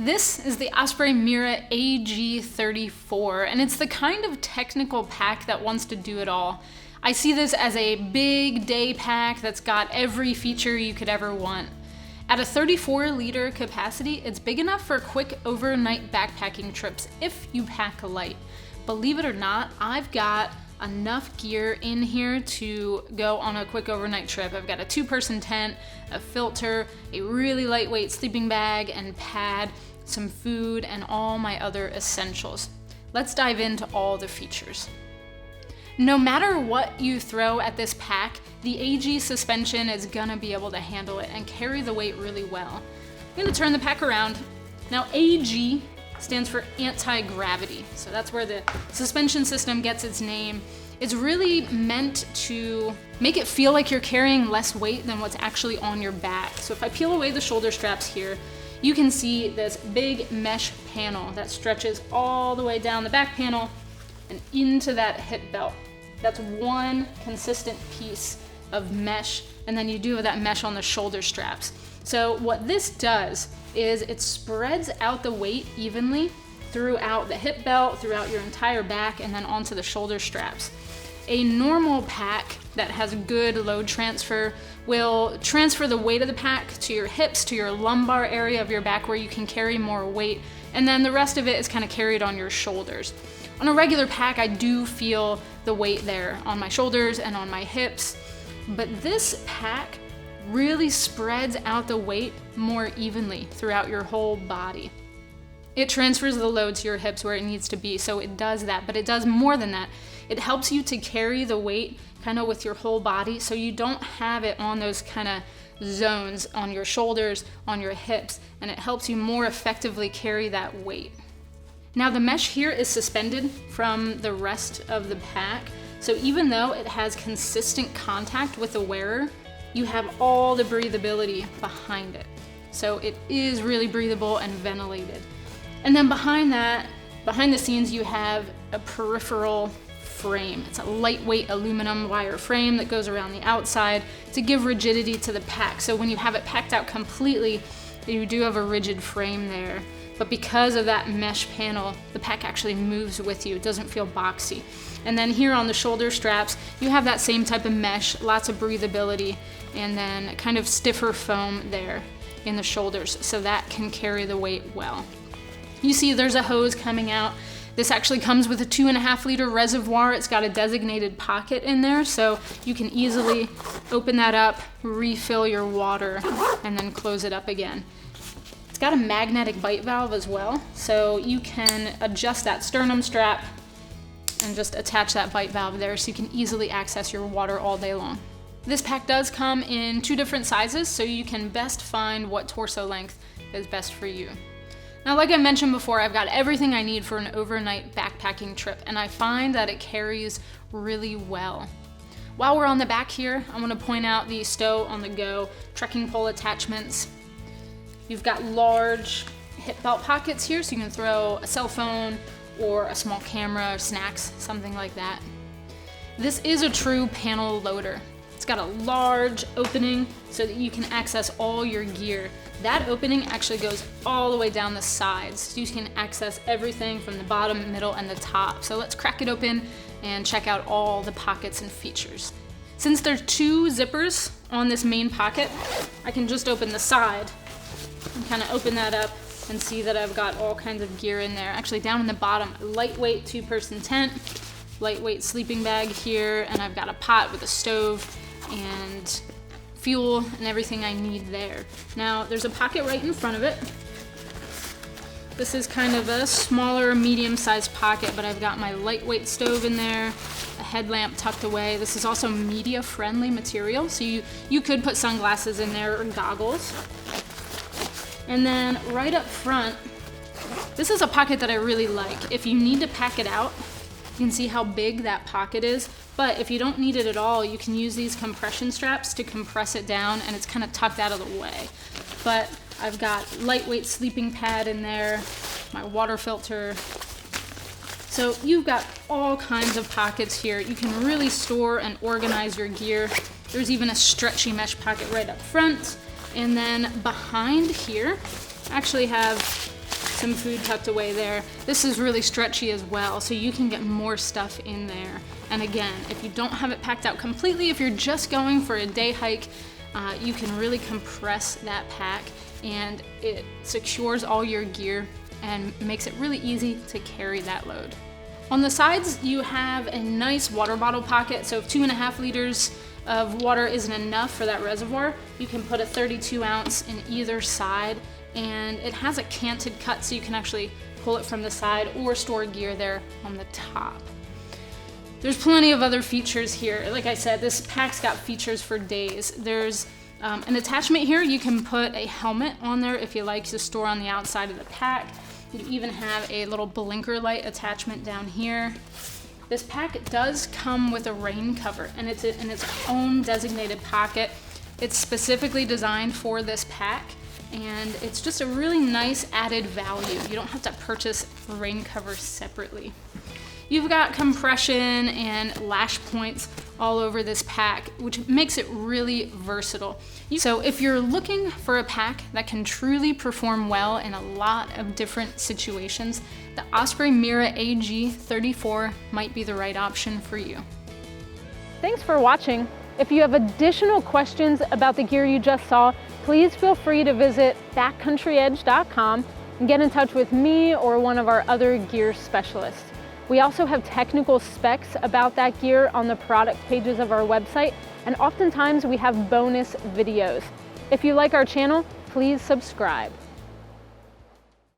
This is the Osprey Mira AG34, and it's the kind of technical pack that wants to do it all. I see this as a big day pack that's got every feature you could ever want. At a 34-liter capacity, it's big enough for quick overnight backpacking trips if you pack light. Believe it or not, I've got enough gear in here to go on a quick overnight trip. I've got a 2-person tent, a filter, a really lightweight sleeping bag and pad, some food, and all my other essentials. Let's dive into all the features. No matter what you throw at this pack, the AG suspension is gonna be able to handle it and carry the weight really well. I'm gonna turn the pack around. Now AG stands for anti-gravity, so that's where the suspension system gets its name. It's really meant to make it feel like you're carrying less weight than what's actually on your back. So if I peel away the shoulder straps here, you can see this big mesh panel that stretches all the way down the back panel and into that hip belt. That's one consistent piece of mesh, and then you do have that mesh on the shoulder straps. So what this does is it spreads out the weight evenly throughout the hip belt, throughout your entire back, and then onto the shoulder straps. A normal pack that has good load transfer will transfer the weight of the pack to your hips, to your lumbar area of your back where you can carry more weight, and then the rest of it is kind of carried on your shoulders. On a regular pack, I do feel the weight there on my shoulders and on my hips, but this pack really spreads out the weight more evenly throughout your whole body. It transfers the load to your hips where it needs to be, so it does that, but it does more than that. It helps you to carry the weight kind of with your whole body, so you don't have it on those kind of zones on your shoulders, on your hips, and it helps you more effectively carry that weight. Now the mesh here is suspended from the rest of the pack, so even though it has consistent contact with the wearer, you have all the breathability behind it. So it is really breathable and ventilated. And then behind that, behind the scenes, you have a peripheral frame. It's a lightweight aluminum wire frame that goes around the outside to give rigidity to the pack. So when you have it packed out completely, you do have a rigid frame there. But because of that mesh panel, the pack actually moves with you. It doesn't feel boxy. And then here on the shoulder straps, you have that same type of mesh, lots of breathability, and then kind of stiffer foam there in the shoulders, so that can carry the weight well. You see there's a hose coming out. This actually comes with a 2.5-liter reservoir. It's got a designated pocket in there, so you can easily open that up, refill your water, and then close it up again. It's got a magnetic bite valve as well, so you can adjust that sternum strap and just attach that bite valve there so you can easily access your water all day long. This pack does come in 2 different sizes, so you can best find what torso length is best for you. Now, like I mentioned before, I've got everything I need for an overnight backpacking trip, and I find that it carries really well. While we're on the back here, I want to point out the Stow on the Go trekking pole attachments. You've got large hip belt pockets here, so you can throw a cell phone or a small camera, or snacks, something like that. This is a true panel loader. It's got a large opening so that you can access all your gear. That opening actually goes all the way down the sides, so you can access everything from the bottom, middle, and the top. So let's crack it open and check out all the pockets and features. Since there's 2 zippers on this main pocket, I can just open the side and kind of open that up and see that I've got all kinds of gear in there. Actually, down in the bottom, lightweight 2-person tent, lightweight sleeping bag here, and I've got a pot with a stove and fuel and everything I need there. Now, there's a pocket right in front of it. This is kind of a smaller, medium-sized pocket, but I've got my lightweight stove in there, a headlamp tucked away. This is also media-friendly material, so you could put sunglasses in there or goggles. And then right up front, this is a pocket that I really like. If you need to pack it out, you can see how big that pocket is, but if you don't need it at all, you can use these compression straps to compress it down, and it's kind of tucked out of the way. But I've got lightweight sleeping pad in there, my water filter. So you've got all kinds of pockets here. You can really store and organize your gear. There's even a stretchy mesh pocket right up front. And then behind here, I actually have some food tucked away there. This is really stretchy as well, so you can get more stuff in there. And again, if you don't have it packed out completely, if you're just going for a day hike, you can really compress that pack, and it secures all your gear and makes it really easy to carry that load. On the sides, you have a nice water bottle pocket, so if 2.5 liters of water isn't enough for that reservoir, you can put a 32 ounce in either side, and it has a canted cut so you can actually pull it from the side or store gear there on the top. There's plenty of other features here. Like I said, this pack's got features for days. There's an attachment here. You can put a helmet on there if you like to store on the outside of the pack. You even have a little blinker light attachment down here. This pack does come with a rain cover, and it's in its own designated pocket. It's specifically designed for this pack, and it's just a really nice added value. You don't have to purchase a rain cover separately. You've got compression and lash points all over this pack, which makes it really versatile. So if you're looking for a pack that can truly perform well in a lot of different situations, the Osprey Mira AG34 might be the right option for you. Thanks for watching. If you have additional questions about the gear you just saw, please feel free to visit backcountryedge.com and get in touch with me or one of our other gear specialists. We also have technical specs about that gear on the product pages of our website, and oftentimes we have bonus videos. If you like our channel, please subscribe.